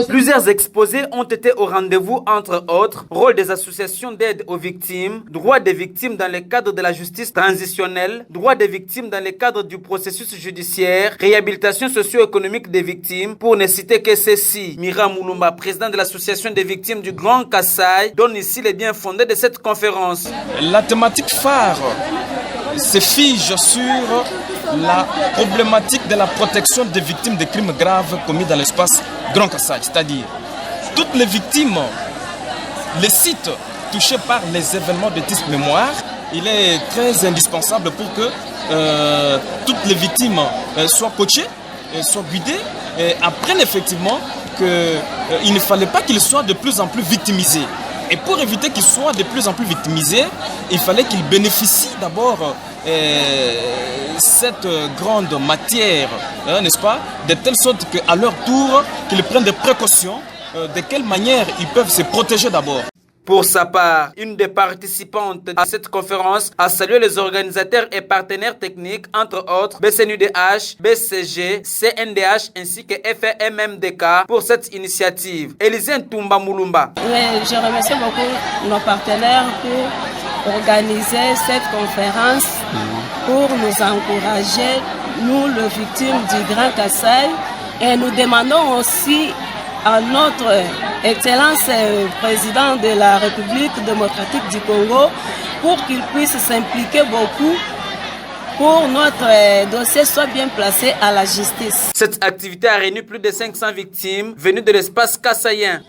Plusieurs exposés ont été au rendez-vous, entre autres, rôle des associations d'aide aux victimes, droits des victimes dans le cadre de la justice transitionnelle, droits des victimes dans le cadre du processus judiciaire, réhabilitation socio-économique des victimes, pour ne citer que ceci. Mira Moulumba, président de l'association des victimes du Grand Kasaï, donne ici les biens fondés de cette conférence. La thématique phare se fige sur la problématique de la protection des victimes de crimes graves commis dans l'espace Grand Kasaï, c'est-à-dire toutes les victimes, les sites touchés par les événements de type mémoire. Il est très indispensable pour que toutes les victimes soient coachées, soient guidées et apprennent effectivement qu'il ne fallait pas qu'ils soient de plus en plus victimisés. Et pour éviter qu'ils soient de plus en plus victimisés, il fallait qu'ils bénéficient d'abord cette grande matière, n'est-ce pas, de telle sorte qu'à leur tour, qu'ils prennent des précautions, de quelle manière ils peuvent se protéger d'abord. Pour sa part, une des participantes à cette conférence a salué les organisateurs et partenaires techniques, entre autres BCNUDH, BCG, CNDH ainsi que FMMDK pour cette initiative. Élisée Ntumba Moulumba. Je remercie beaucoup nos partenaires pour organiser cette conférence, pour nous encourager, nous les victimes du Grand Kasaï, et nous demandons aussi à notre Excellence président de la République démocratique du Congo pour qu'il puisse s'impliquer beaucoup pour notre dossier soit bien placé à la justice. Cette activité a réuni plus de 500 victimes venues de l'espace kassaïen.